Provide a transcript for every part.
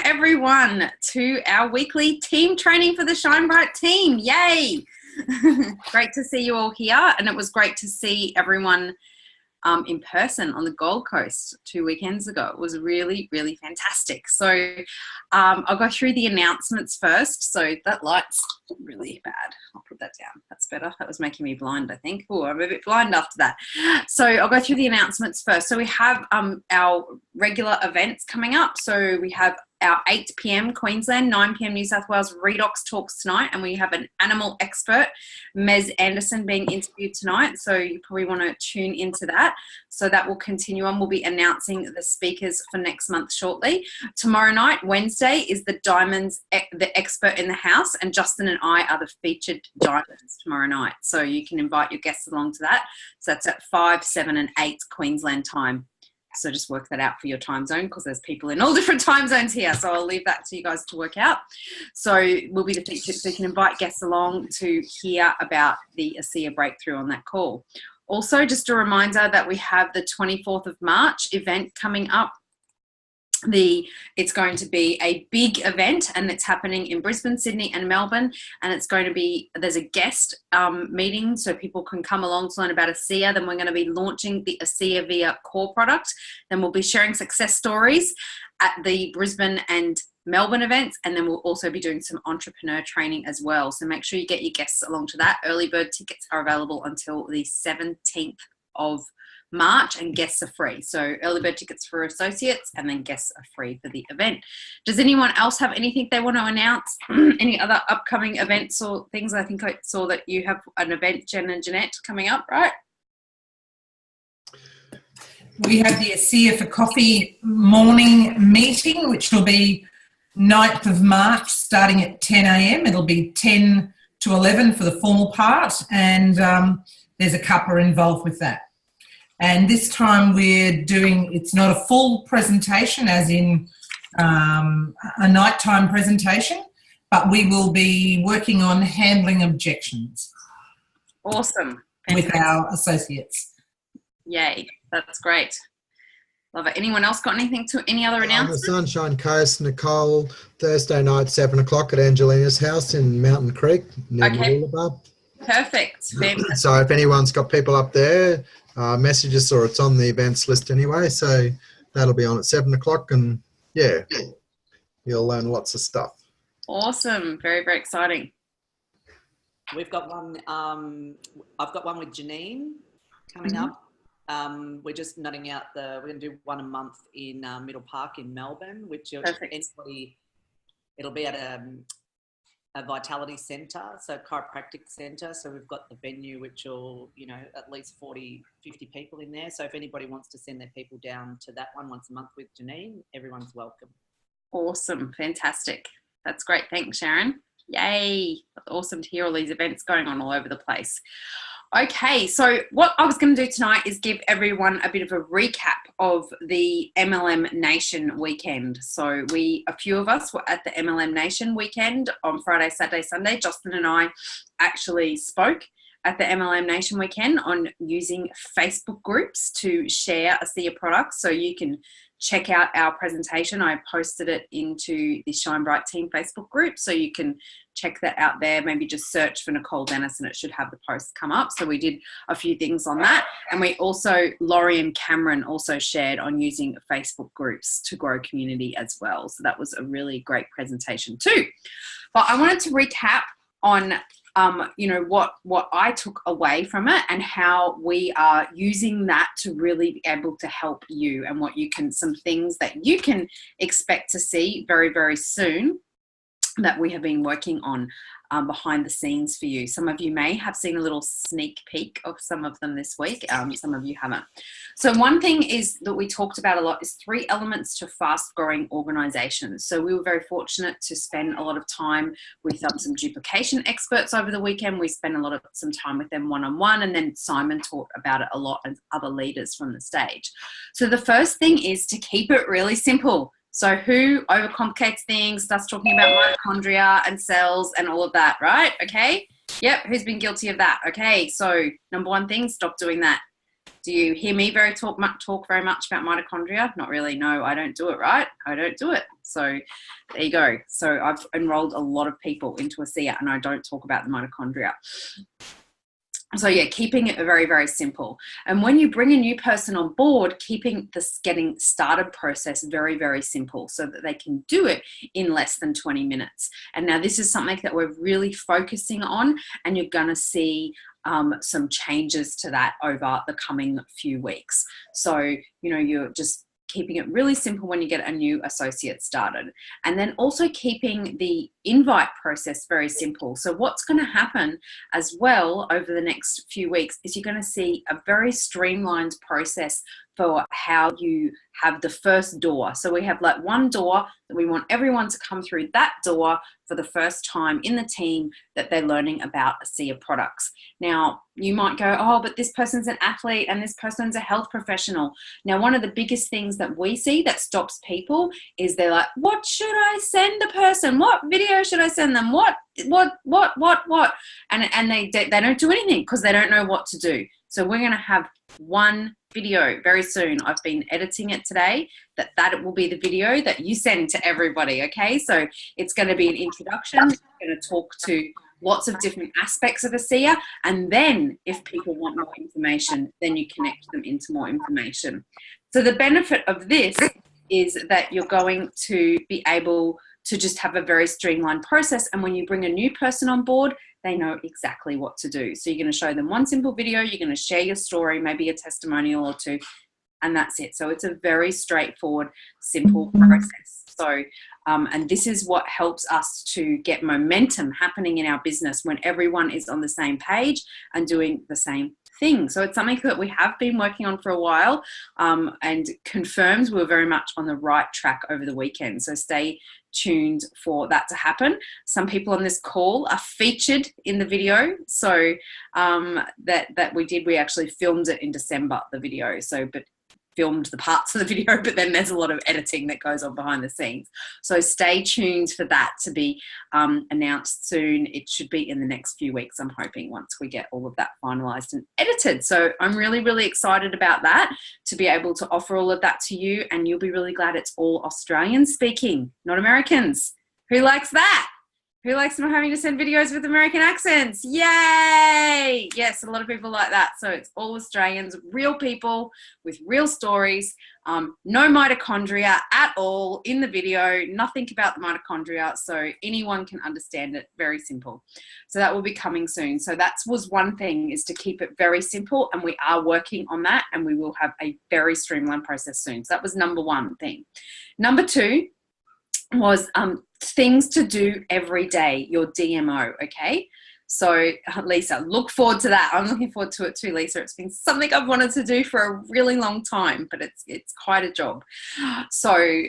everyone to our weekly team training for the Shine Bright team. Yay! Great to see you all here, and it was great to see everyone in person on the Gold Coast 2 weekends ago. It was really, really fantastic. So I'll go through the announcements first. So that light's really bad. I'll put that down. That's better. That was making me blind, I think. Oh, I'm a bit blind after that. So I'll go through the announcements first. So we have our regular events coming up. So we have our 8 p.m. Queensland, 9 p.m. New South Wales Redox talks tonight, and we have an animal expert, Mez Anderson, being interviewed tonight, so you probably want to tune into that. So that will continue on. We'll be announcing the speakers for next month shortly. Tomorrow night, Wednesday, is the Diamonds, the expert in the house, and Justin and I are the featured Diamonds tomorrow night, so you can invite your guests along to that. So that's at 5, 7 and 8 Queensland time. So just work that out for your time zone, because there's people in all different time zones here. So I'll leave that to you guys to work out. So we'll be the featured, so you can invite guests along to hear about the ASEA breakthrough on that call. Also, just a reminder that we have the 24th of March event coming up. It's going to be a big event, and it's happening in Brisbane, Sydney and Melbourne, and it's going to be, there's a guest meeting so people can come along to learn about ASEA. Then we're going to be launching the ASEA Via core product. Then we'll be sharing success stories at the Brisbane and Melbourne events, and then we'll also be doing some entrepreneur training as well. So make sure you get your guests along to that. Early bird tickets are available until the 17th of March, and guests are free. So early bird tickets for associates, and then guests are free for the event. Does anyone else have anything they want to announce? Any other upcoming events or things? I think I saw that you have an event, Jen and Jeanette, coming up, right? We have the ASEA for Coffee morning meeting, which will be 9th of March, starting at 10 a.m. It'll be 10 to 11 for the formal part, and there's a cuppa involved with that. And this time we're doing, it's not a full presentation as in a nighttime presentation, but we will be working on handling objections. Awesome. With our associates. Yay, that's great. Love it. Anyone else got anything to, any other announcements? The Sunshine Coast, Nicole, Thursday night, 7 o'clock at Angelina's house in Mountain Creek, near Mooloolaba. Perfect. So if anyone's got people up there, message us, or it's on the events list anyway. So that'll be on at 7 o'clock, and yeah, you'll learn lots of stuff. Awesome. Very, very exciting. We've got one, I've got one with Janine coming up. We're just nutting out we're going to do one a month in Middle Park in Melbourne, which it'll be at a Vitality Centre, so chiropractic centre. So we've got the venue, which will, you know, at least 40, 50 people in there. So if anybody wants to send their people down to that one once a month with Janine, everyone's welcome. Awesome. Fantastic. That's great. Thanks, Sharon. Yay. Awesome to hear all these events going on all over the place. Okay, so what I was going to do tonight is give everyone a bit of a recap of the MLM Nation weekend. So a few of us were at the MLM Nation weekend on Friday, Saturday, Sunday. Justin and I actually spoke at the MLM Nation weekend on using Facebook groups to share ASEA products. So you can check out our presentation. I posted it into the Shine Bright Team Facebook group, so you can check that out there. Maybe just search for Nicole Dennis and it should have the post come up. So we did a few things on that. And we also, Laurie and Cameron also shared on using Facebook groups to grow community as well. So that was a really great presentation too. But I wanted to recap on you know, what I took away from it, and how we are using that to really be able to help you, and what you can, some things that you can expect to see very, very soon that we have been working on behind the scenes for you. Some of you may have seen a little sneak peek of some of them this week. Some of you haven't. So one thing is that we talked about a lot is 3 elements to fast growing organizations. So we were very fortunate to spend a lot of time with some duplication experts over the weekend. We spent some time with them one-on-one, and then Simon taught about it a lot, and other leaders from the stage. So the first thing is to keep it really simple. So who overcomplicates things, starts talking about mitochondria and cells and all of that, right? Okay. Yep. Who's been guilty of that? Okay. So number one thing, stop doing that. Do you hear me talk very much about mitochondria? Not really. No, I don't do it, right? I don't do it. So there you go. So I've enrolled a lot of people into ASEA and I don't talk about the mitochondria. So yeah, keeping it very, very simple. And when you bring a new person on board, keeping this getting started process very, very simple so that they can do it in less than 20 minutes. And now this is something that we're really focusing on, and you're going to see some changes to that over the coming few weeks. So, you know, you're just keeping it really simple when you get a new associate started. And then also keeping the invite process very simple. So what's going to happen as well over the next few weeks is you're going to see a very streamlined process for how you have the first door. So we have like one door that we want everyone to come through that door for the first time in the team that they're learning about ASEA products. Now, you might go, oh, but this person's an athlete and this person's a health professional. Now, one of the biggest things that we see that stops people is they're like, what should I send the person? What video should I send them? What? And they don't do anything because they don't know what to do. So we're going to have one video very soon. I've been editing it today. That will be the video that you send to everybody, okay? So it's going to be an introduction. It's going to talk to lots of different aspects of ASEA, and then if people want more information, then you connect them into more information. So the benefit of this is that you're going to be able to just have a very streamlined process, and when you bring a new person on board, they know exactly what to do. So you're going to show them one simple video, you're going to share your story, maybe a testimonial or two, and that's it. So it's a very straightforward, simple process. So, and this is what helps us to get momentum happening in our business when everyone is on the same page and doing the same thing. So it's something that we have been working on for a while, and confirms we're very much on the right track over the weekend. So stay tuned for that to happen. Some people on this call are featured in the video. So that we actually filmed it in December, the video. So, but filmed the parts of the video, but then there's a lot of editing that goes on behind the scenes. So stay tuned for that to be announced soon. It should be in the next few weeks, I'm hoping, once we get all of that finalized and edited. So I'm really, really excited about that, to be able to offer all of that to you, and you'll be really glad it's all Australian speaking, not Americans. Who likes that? Who likes not having to send videos with American accents? Yay! Yes, a lot of people like that. So it's all Australians, real people with real stories. No mitochondria at all in the video, nothing about the mitochondria, so anyone can understand it. Very simple. So that will be coming soon. So that was one thing, is to keep it very simple, and we are working on that, and we will have a very streamlined process soon. So that was number one thing. Number two was things to do every day, your DMO, okay? So Lisa, look forward to that. I'm looking forward to it too, Lisa. It's been something I've wanted to do for a really long time, but it's quite a job. So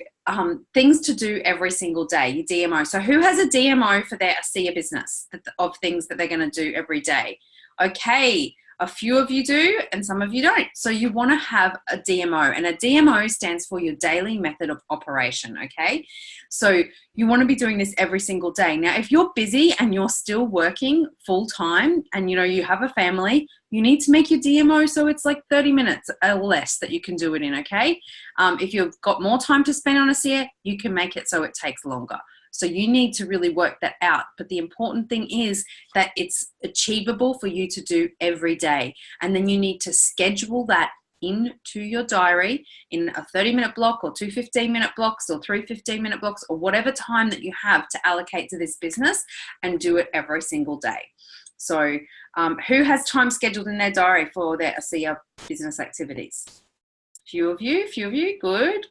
things to do every single day, your DMO. So who has a DMO for their ASEA business of things that they're going to do every day? Okay. A few of you do and some of you don't. So you want to have a DMO, and a DMO stands for your daily method of operation, okay? So you want to be doing this every single day. Now, if you're busy and you're still working full time and, you know, you have a family, you need to make your DMO so it's like 30 minutes or less that you can do it in, okay? If you've got more time to spend on ASEA, you can make it so it takes longer. So you need to really work that out. But the important thing is that it's achievable for you to do every day. And then you need to schedule that into your diary in a 30-minute block, or 2 15-minute blocks, or 3 15-minute blocks, or whatever time that you have to allocate to this business, and do it every single day. So who has time scheduled in their diary for their ASEA business activities? Few of you, good.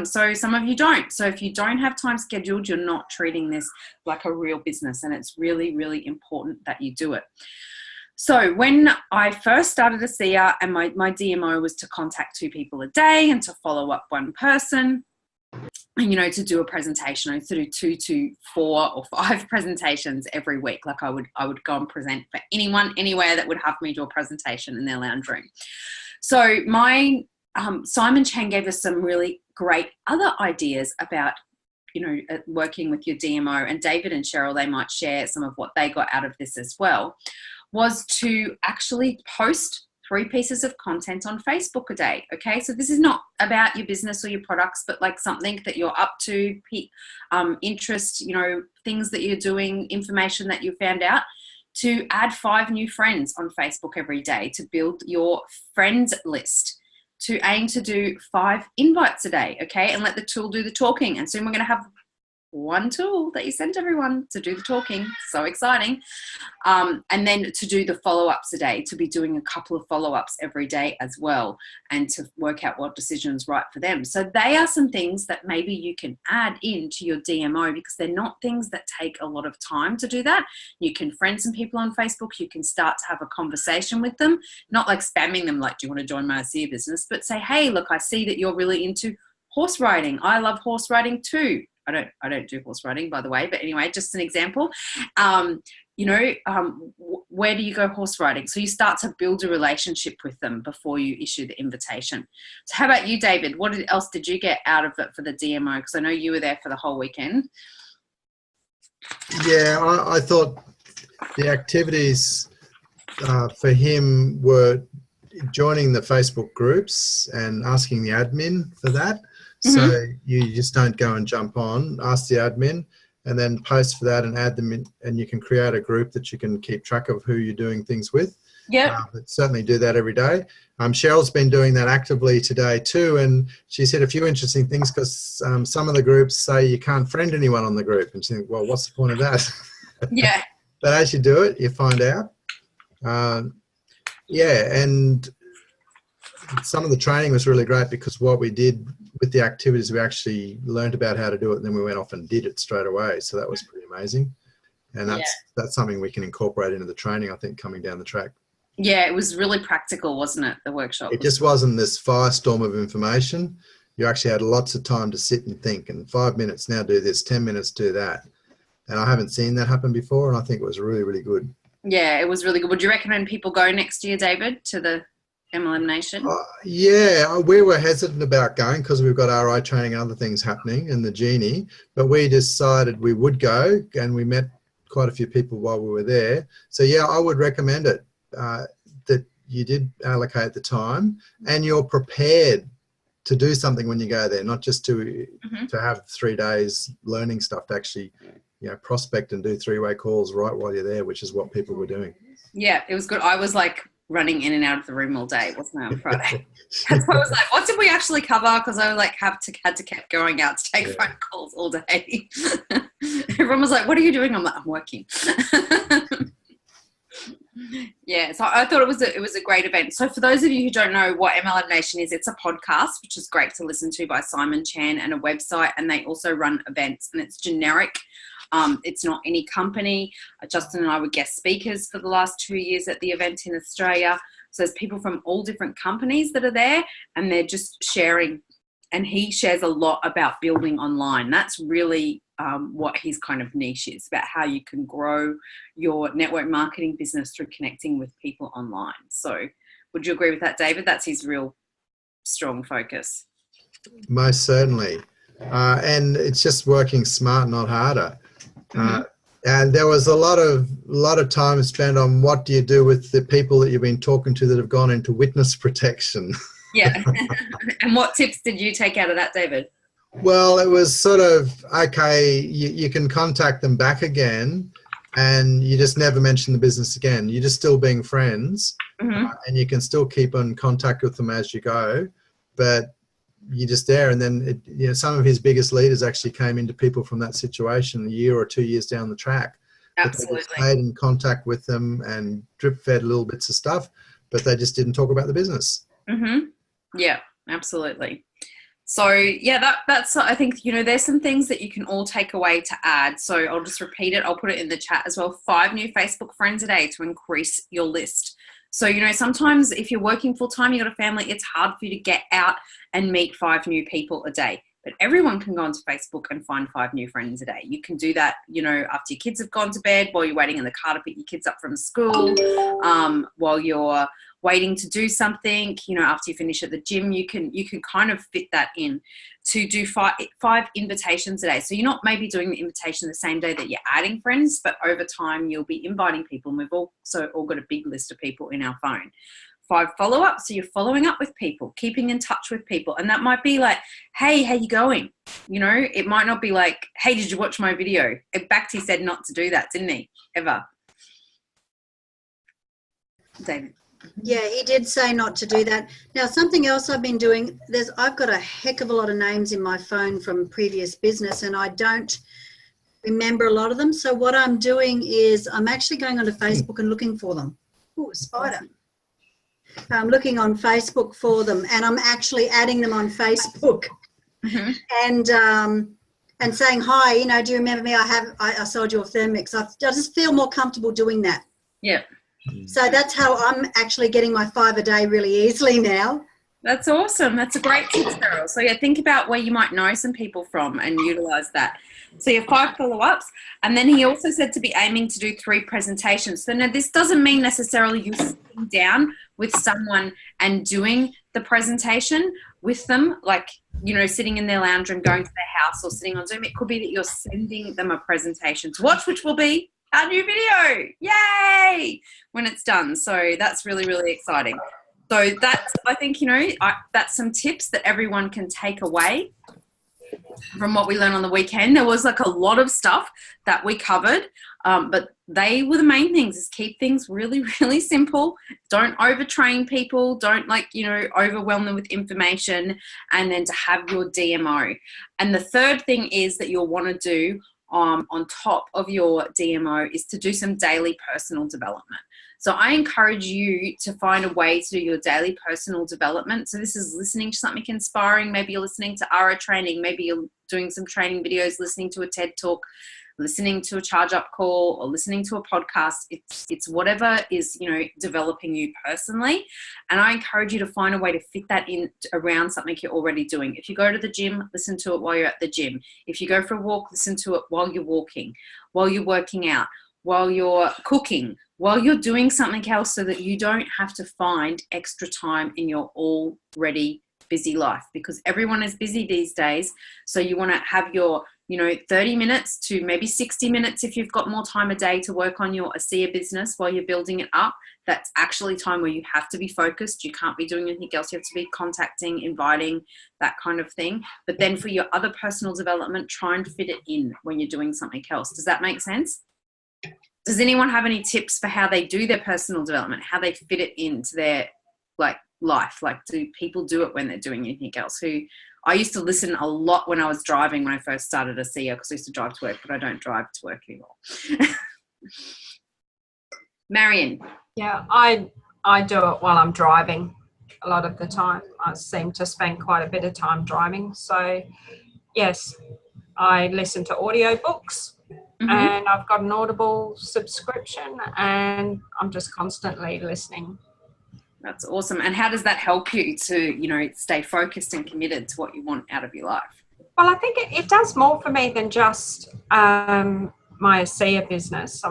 So some of you don't. So if you don't have time scheduled, you're not treating this like a real business, and it's really, really important that you do it. So when I first started ASEA, and my DMO was to contact 2 people a day and to follow up 1 person, and, you know, to do a presentation. I used to do 2 to 4 or 5 presentations every week. Like I would go and present for anyone, anywhere that would have me do a presentation in their lounge room. So my Simon Chang gave us some really great other ideas about, you know, working with your DMO, and David and Cheryl, they might share some of what they got out of this as well, was to actually post 3 pieces of content on Facebook a day. Okay, so this is not about your business or your products, but like something that you're up to, interest, things that you're doing, information that you found out. To add 5 new friends on Facebook every day, to build your friends list, to aim to do 5 invites a day, okay, and let the tool do the talking. And soon we're going to have one tool that you send everyone to do the talking. So exciting. And then to do the follow-ups a day, to be doing a couple of follow-ups every day as well, and to work out what decision is right for them. So they are some things that maybe you can add into your DMO, because they're not things that take a lot of time to do that. You can friend some people on Facebook. You can start to have a conversation with them, not like spamming them like, do you want to join my ASEA business? But say, hey, look, I see that you're really into horse riding. I love horse riding too. I don't do horse riding, by the way, but anyway, just an example. Where do you go horse riding? So you start to build a relationship with them before you issue the invitation. So how about you, David? What else did you get out of it for the DMO? Because I know you were there for the whole weekend. Yeah, I thought the activities for him were joining the Facebook groups and asking the admin for that. So you just don't go and jump on, ask the admin, and then post for that and add them in, and you can create a group that you can keep track of who you're doing things with. Yeah. Certainly do that every day. Cheryl's been doing that actively today too, and she said a few interesting things, because some of the groups say you can't friend anyone on the group, and she think, well, what's the point of that? Yeah. But as you do it, you find out. And some of the training was really great, because what we did with the activities, we actually learned about how to do it, and then we went off and did it straight away. So that was pretty amazing. And that's something we can incorporate into the training, I think, coming down the track. Yeah, it was really practical, wasn't it, the workshop? It just wasn't this firestorm of information. You actually had lots of time to sit and think, and 5 minutes, now do this, 10 minutes, do that. And I haven't seen that happen before, and I think it was really, really good. Yeah, it was really good. Would you recommend people go next year, David, to the MLM Nation? Yeah, we were hesitant about going because we've got RI training and other things happening and the Genie, but we decided we would go, and we met quite a few people while we were there. So yeah, I would recommend it, that you did allocate the time and you're prepared to do something when you go there, not just to have 3 days learning stuff, to actually prospect and do 3-way calls right while you're there, which is what people were doing. Yeah, it was good. I was like running in and out of the room all day, wasn't I, on Friday? That's why I was like, what did we actually cover? Because I like had to keep going out to take phone calls all day. Everyone was like, what are you doing? I'm like, I'm working. Yeah, so I thought it was a great event. So for those of you who don't know what MLM Nation is, it's a podcast, which is great to listen to, by Simon Chan, and a website, and they also run events, and it's generic. It's not any company. Justin and I were guest speakers for the last 2 years at the event in Australia. So there's people from all different companies that are there, and they're just sharing. And he shares a lot about building online. That's really what his kind of niche is, about how you can grow your network marketing business through connecting with people online. So would you agree with that, David? That's his real strong focus. Most certainly. And it's just working smart, not harder. And there was a lot of time spent on what do you do with the people that you've been talking to that have gone into witness protection. Yeah. And what tips did you take out of that, David? Well, it was sort of, okay, you can contact them back again, and you just never mention the business again. You're just still being friends, and you can still keep in contact with them as you go, but you're just there. And then some of his biggest leaders actually came into people from that situation a year or 2 years down the track. Absolutely. They stayed in contact with them and drip fed little bits of stuff, but they just didn't talk about the business. Yeah, absolutely. So yeah, that's, I think, there's some things that you can all take away to add. So I'll just repeat it. I'll put it in the chat as well. 5 new Facebook friends a day to increase your list. So, sometimes if you're working full time, you've got a family, it's hard for you to get out and meet 5 new people a day. But everyone can go onto Facebook and find 5 new friends a day. You can do that, after your kids have gone to bed, while you're waiting in the car to pick your kids up from school, while you're waiting to do something, after you finish at the gym. You can kind of fit that in to do 5 invitations a day. So you're not maybe doing the invitation the same day that you're adding friends, but over time you'll be inviting people. And we've also all got a big list of people in our phone. 5 follow-ups. So you're following up with people, keeping in touch with people. And that might be like, hey, how you going? You know, it might not be like, hey, did you watch my video? Bakti said not to do that, didn't he? Ever. David. Yeah, he did say not to do that. Now, something else I've been doing, I've got a heck of a lot of names in my phone from previous business, and I don't remember a lot of them. So what I'm doing is I'm actually going onto Facebook and looking for them. Oh, spider. I'm looking on Facebook for them, and I'm actually adding them on Facebook and saying, hi, you know, do you remember me? I sold you a Thermix. I just feel more comfortable doing that. Yeah. So that's how I'm actually getting my 5 a day really easily now. That's awesome. That's a great tip, Cheryl. So yeah, think about where you might know some people from and utilize that. So you have 5 follow-ups. And then he also said to be aiming to do 3 presentations. So now this doesn't mean necessarily you sitting down with someone and doing the presentation with them, like, you know, sitting in their lounge and going to their house or sitting on Zoom. It could be that you're sending them a presentation to watch, which will be our new video. Yay! When it's done. So that's really, really exciting. So that's, I think, you know, that's some tips that everyone can take away from what we learned on the weekend. There was like a lot of stuff that we covered, but they were the main things, is keep things really, really simple. Don't overtrain people. Don't, like, you know, overwhelm them with information, and then to have your DMO. And the third thing is that you'll want to do on top of your DMO is to do some daily personal development. So I encourage you to find a way to do your daily personal development. So this is listening to something inspiring. Maybe you're listening to ARA training. Maybe you're doing some training videos, listening to a TED talk, listening to a charge up call, or listening to a podcast. It's whatever is, you know, developing you personally. And I encourage you to find a way to fit that in around something you're already doing. If you go to the gym, listen to it while you're at the gym. If you go for a walk, listen to it while you're walking, while you're working out, while you're cooking, while you're doing something else, so that you don't have to find extra time in your already busy life, because everyone is busy these days. So you want to have your, you know, 30 minutes to maybe 60 minutes if you've got more time a day to work on your ASEA business while you're building it up. That's actually time where you have to be focused. You can't be doing anything else. You have to be contacting, inviting, that kind of thing. But then for your other personal development, try and fit it in when you're doing something else. Does that make sense? Does anyone have any tips for how they do their personal development, how they fit it into their life? Like, do people do it when they're doing anything else? I used to listen a lot when I was driving when I first started ASEA, because I used to drive to work, but I don't drive to work anymore. Marion. Yeah, I do it while I'm driving a lot of the time. I seem to spend quite a bit of time driving. So yes, I listen to audiobooks. And I've got an Audible subscription, and I'm just constantly listening. That's awesome. And how does that help you to, you know, stay focused and committed to what you want out of your life? Well, I think it does more for me than just my ASEA business. I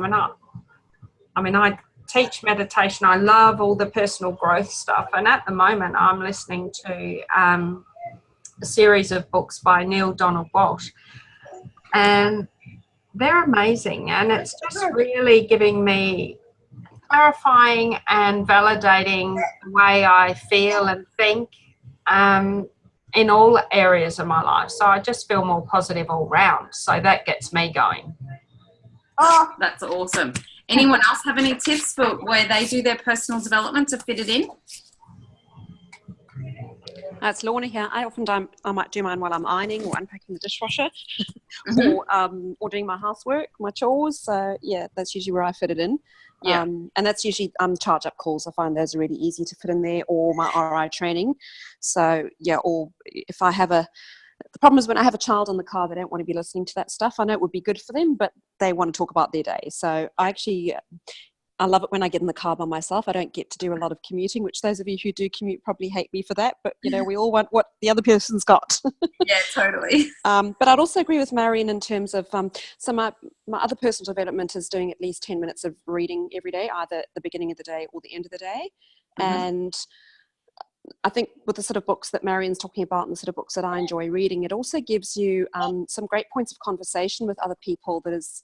mean, I teach meditation. I love all the personal growth stuff. And at the moment, I'm listening to a series of books by Neil Donald Walsh. And they're amazing, and it's just really giving me, clarifying and validating the way I feel and think in all areas of my life. So I just feel more positive all round. So that gets me going. Oh, that's awesome. Anyone else have any tips for where they do their personal development to fit it in? It's Lorna here. I might do mine while I'm ironing or unpacking the dishwasher or doing my housework, my chores. So yeah, that's usually where I fit it in. Yeah. And that's usually charge up calls. I find those are really easy to fit in there, or my RI training. So yeah, or if I have the problem is when I have a child in the car, they don't want to be listening to that stuff. I know it would be good for them, but they want to talk about their day. So I love it when I get in the car by myself. I don't get to do a lot of commuting, which those of you who do commute probably hate me for that. But, you know, we all want what the other person's got. Yeah, totally. But I'd also agree with Marion in terms of, so my other personal development is doing at least 10 minutes of reading every day, either at the beginning of the day or the end of the day. And I think with the sort of books that Marion's talking about and the sort of books that I enjoy reading, it also gives you some great points of conversation with other people that is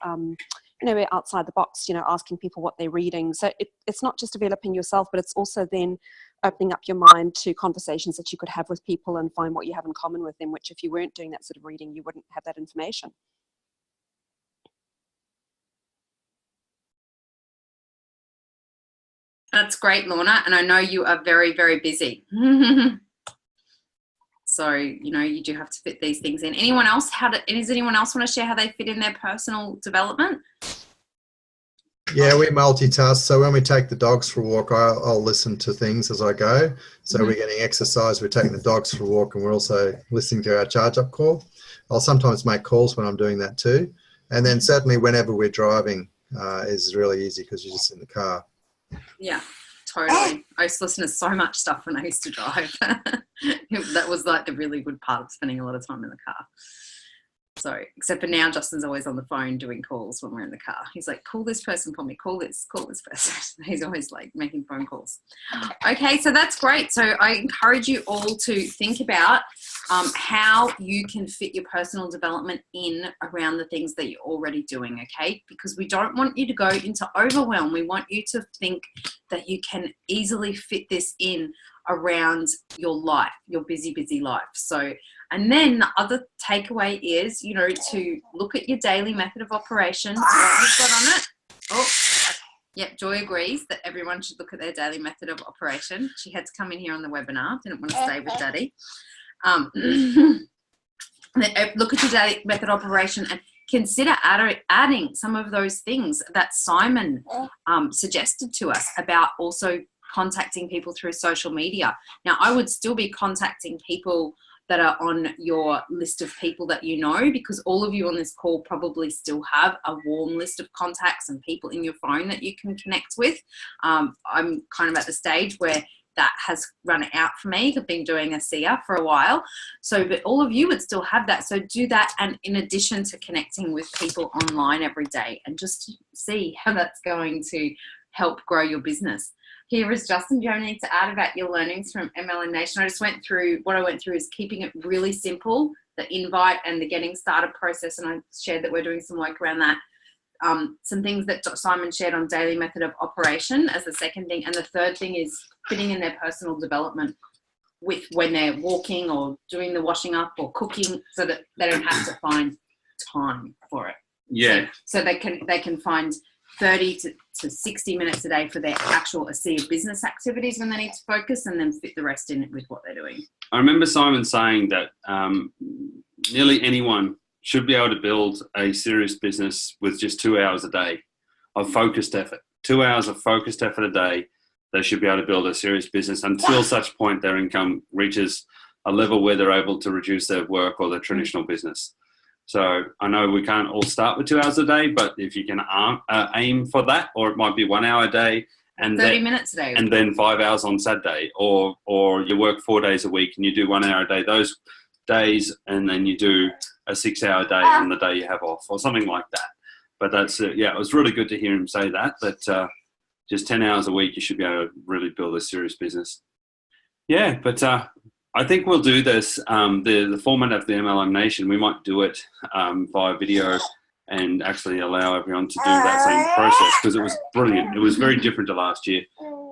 we're outside the box, asking people what they're reading. So it's not just developing yourself, but it's also then opening up your mind to conversations that you could have with people and find what you have in common with them, which if you weren't doing that sort of reading, you wouldn't have that information. That's great, Lorna. And I know you are very, very busy. So, you do have to fit these things in. Anyone else? Does anyone else want to share how they fit in their personal development? Yeah, we multitask. So when we take the dogs for a walk, I'll listen to things as I go. So we're getting exercise, we're taking the dogs for a walk, and we're also listening to our charge-up call. I'll sometimes make calls when I'm doing that too. And then certainly whenever we're driving is really easy because you're just in the car. Yeah, totally. I used to listen to so much stuff when I used to drive. That was like the really good part of spending a lot of time in the car. So, except for now, Justin's always on the phone doing calls when we're in the car. He's like, call this person for me, call this person. He's always like making phone calls. Okay, so that's great. So I encourage you all to think about how you can fit your personal development in around the things that you're already doing, okay? Because we don't want you to go into overwhelm. We want you to think that you can easily fit this in around your life, your busy, busy life. So, and then the other takeaway is, to look at your daily method of operation. What you've got on it. Oh, yep. Joy agrees that everyone should look at their daily method of operation. She had to come in here on the webinar. Didn't want to stay with Daddy. Look at your daily method of operation and consider adding some of those things that Simon suggested to us about also contacting people through social media. Now, I would still be contacting people that are on your list of people that you know, because all of you on this call probably still have a warm list of contacts and people in your phone that you can connect with. I'm kind of at the stage where that has run out for me. I've been doing a SIA for a while. So, but all of you would still have that. So do that. And in addition to connecting with people online every day, and just see how that's going to help grow your business. Here is Justin. Do you have anything to add about your learnings from MLM Nation? I just went through, what I went through is keeping it really simple, the invite and the getting started process. And I shared that we're doing some work around that. Some things that Simon shared on daily method of operation as the second thing. And the third thing is fitting in their personal development with when they're walking or doing the washing up or cooking, so that they don't have to find time for it. Yeah. So they can find 30 to 60 minutes a day for their actual ASEA business activities when they need to focus, and then fit the rest in with what they're doing. I remember Simon saying that nearly anyone should be able to build a serious business with just 2 hours a day of focused effort. 2 hours of focused effort a day, they should be able to build a serious business until such point their income reaches a level where they're able to reduce their work or their traditional business. So I know we can't all start with 2 hours a day, but if you can aim for that, or it might be 1 hour a day, and 30 minutes a day, and then 5 hours on Saturday, or you work 4 days a week and you do 1 hour a day those days, and then you do a 6 hour day on the day you have off, or something like that. But that's it was really good to hear him say that just 10 hours a week you should be able to really build a serious business. Yeah, but I think we'll do this, the format of the MLM Nation. We might do it via video and actually allow everyone to do that same process, because it was brilliant. It was very different to last year,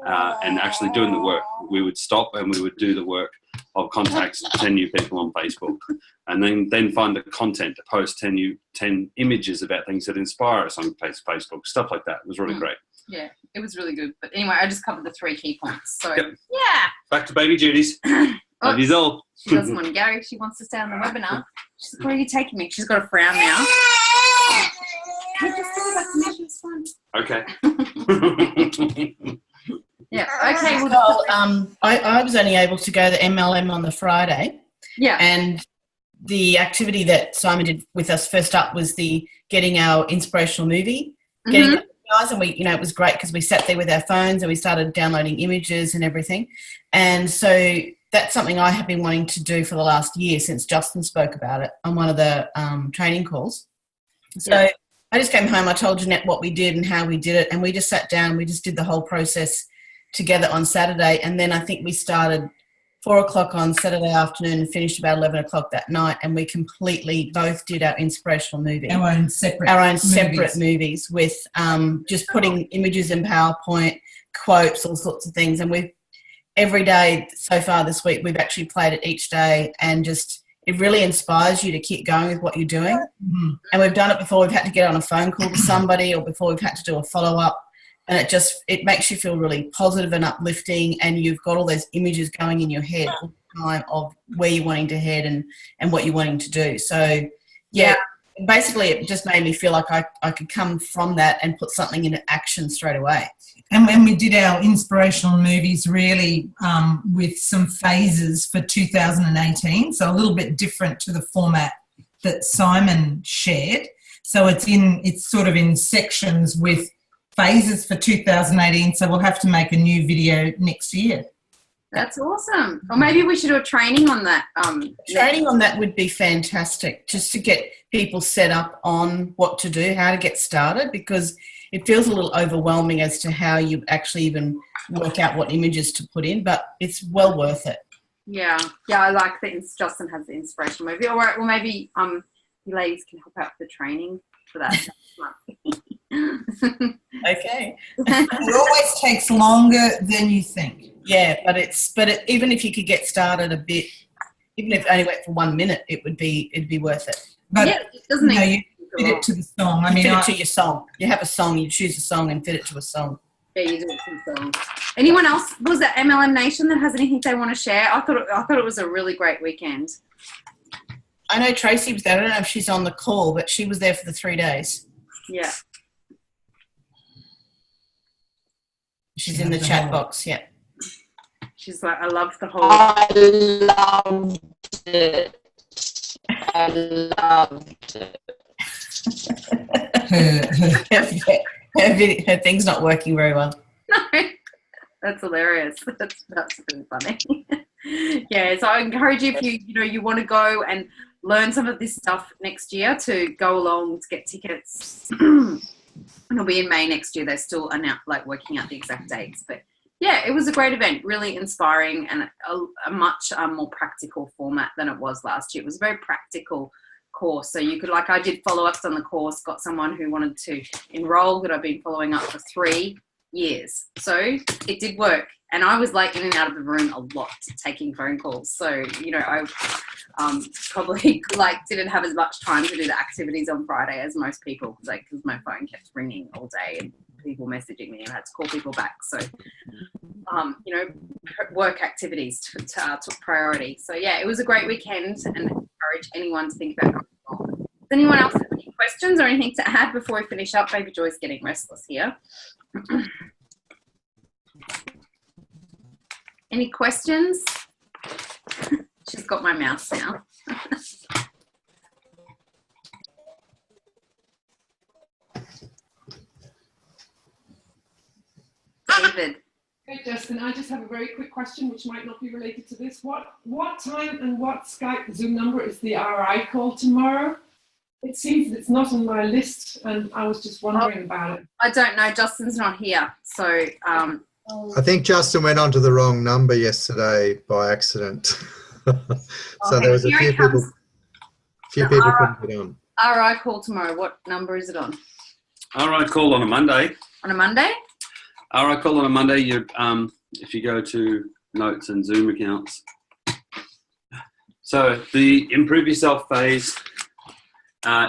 and actually doing the work. We would stop and we would do the work of contacts 10 new people on Facebook, and then find the content to post 10 images about things that inspire us on Facebook, stuff like that. It was really great. Yeah, it was really good. But anyway, I just covered the 3 key points. So Yep. yeah. Back to baby duties. Love yous all. She doesn't want to go. She wants to stay on the webinar. She's like, where are you taking me? She's got a frown now. Okay. Yeah. Okay. Well, I was only able to go to MLM on the Friday. Yeah. And the activity that Simon did with us first up was the getting our inspirational movie, getting it guys, and we, it was great because we sat there with our phones and we started downloading images and everything. And so that's something I have been wanting to do for the last year since Justin spoke about it on one of the training calls. So I just came home, I told Jeanette what we did and how we did it, and we just sat down, we just did the whole process together on Saturday. And then I think we started 4 o'clock on Saturday afternoon and finished about 11 o'clock that night, and we completely both did our inspirational movie. Our own separate movies with just putting images in PowerPoint, quotes, all sorts of things. And we've every day so far this week, we've actually played it each day, and just it really inspires you to keep going with what you're doing. Mm-hmm. And we've done it before. We've had to get on a phone call to somebody, or before we've had to do a follow-up. And it makes you feel really positive and uplifting, and you've got all those images going in your head all the time of where you're wanting to head and what you're wanting to do. So, yeah, basically it just made me feel like I could come from that and put something into action straight away. And when we did our inspirational movies really with some phases for 2018, so a little bit different to the format that Simon shared. So it's sort of in sections with phases for 2018, so we'll have to make a new video next year. That's awesome. Or maybe we should do a training on that. Training on that would be fantastic, just to get people set up on what to do, how to get started, because it feels a little overwhelming as to how you actually even work out what images to put in, but it's well worth it. Yeah, I like that Justin has the inspirational movie. All right, well, maybe you ladies can help out with the training for that. Okay. It always takes longer than you think. Yeah, but even if you could get started a bit, even if it only went for 1 minute, it'd be worth it. But yeah, it doesn't you fit it to the song. Fit it to your song. You have a song, you choose a song and fit it to a song. Yeah, you do some songs. Anyone else? Was that MLM Nation that has anything they want to share? I thought it was a really great weekend. I know Tracy was there. I don't know if she's on the call, but she was there for the 3 days. Yeah. She's in the chat box, yeah. She's like, I loved the whole... I loved it. I loved it. Her thing's not working very well. No, that's hilarious. That's really funny. Yeah, so I encourage you, if you want to go and learn some of this stuff next year, to go along to get tickets. It'll be in May next year. They're still working out the exact dates, but yeah, it was a great event, really inspiring, and a much more practical format than it was last year. It was a very practical course, so you could, I did follow-ups on the course, got someone who wanted to enroll that I've been following up for 3 years, so it did work. And I was in and out of the room a lot, taking phone calls. So, I probably didn't have as much time to do the activities on Friday as most people, because my phone kept ringing all day and people messaging me, and I had to call people back. So, work activities took priority. So yeah, it was a great weekend, and I encourage anyone to think about going along. Does anyone else have any questions or anything to add before we finish up? Baby Joy's getting restless here. Any questions? She's got my mouse now. David. Hey Justin, I just have a very quick question which might not be related to this. What time and what Skype Zoom number is the RI call tomorrow? It seems it's not on my list, and I was just wondering about it. I don't know. Justin's not here, so I think Justin went onto the wrong number yesterday by accident. So there was a few people couldn't get on. RI call tomorrow. What number is it on? RI call on a Monday. On a Monday? RI call on a Monday. If you go to notes and Zoom accounts. So the improve yourself phase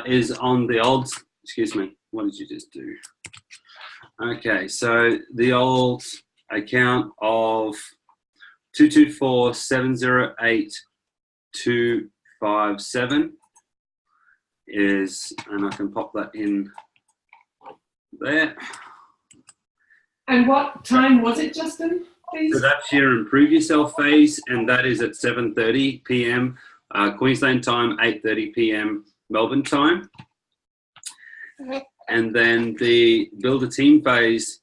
is on the old. Excuse me. What did you just do? Okay, so the old account of 224-708-257 is, and I can pop that in there. And what time was it, Justin, please? So that's your improve yourself phase, and that is at 7:30 p.m. Queensland time, 8:30 p.m. Melbourne time. And then the build a team phase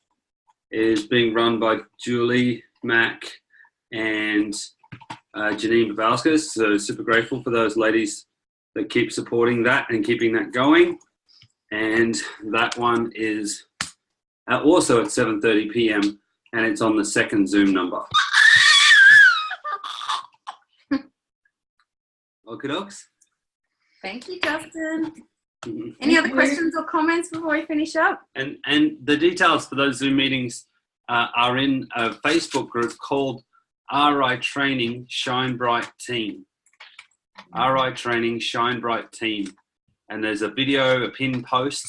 is being run by Julie Mack and Janine Babauskas. So super grateful for those ladies that keep supporting that and keeping that going. And that one is also at 7:30 p.m. and it's on the second Zoom number. Okay, dogs. Thank you, Justin. Any other questions or comments before we finish up? And the details for those Zoom meetings are in a Facebook group called RI Training Shine Bright Team. RI Training Shine Bright Team. And there's a video, a pinned post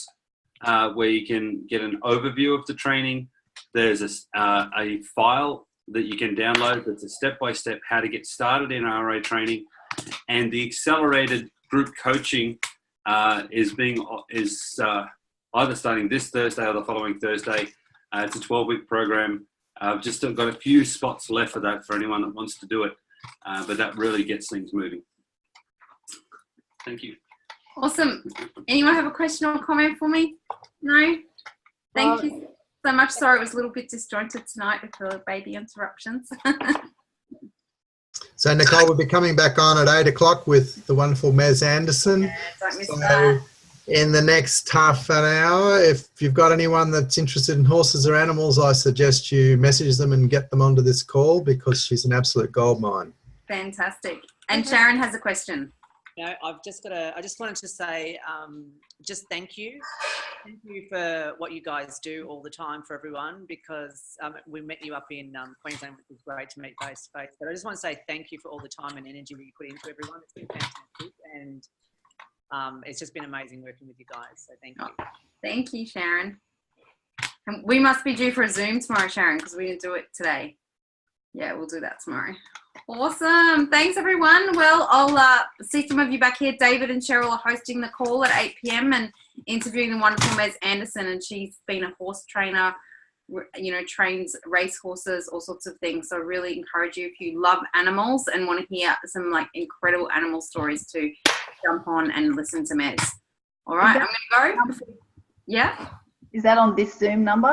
where you can get an overview of the training. There's a file that you can download that's a step-by-step how to get started in RI training. And the accelerated group coaching is either starting this Thursday or the following Thursday. It's a 12-week program. I've just got a few spots left for that for anyone that wants to do it, but that really gets things moving. Thank you. Awesome. Anyone have a question or comment for me? No? Thank you so much. Sorry, it was a little bit disjointed tonight with the baby interruptions. So Nicole will be coming back on at 8 o'clock with the wonderful Mez Anderson. Yeah, don't miss that. In the next half an hour, if you've got anyone that's interested in horses or animals, I suggest you message them and get them onto this call because she's an absolute goldmine. Fantastic. And Sharon has a question. No, I just wanted to say, just thank you. Thank you for what you guys do all the time for everyone, because we met you up in Queensland, which was great to meet face to face. But I just want to say thank you for all the time and energy that you put into everyone. It's been fantastic, and it's just been amazing working with you guys. So thank you. Thank you, Sharon. And we must be due for a Zoom tomorrow, Sharon, because we didn't do it today. Yeah, we'll do that tomorrow. Awesome. Thanks, everyone. Well, I'll see some of you back here. David and Cheryl are hosting the call at 8 p.m. and interviewing the wonderful Mez Anderson, and she's been a horse trainer, you know, trains race horses, all sorts of things. So I really encourage you, if you love animals and want to hear some like incredible animal stories, to jump on and listen to Mez. All right, I'm going to go. Yeah. Is that on this Zoom number?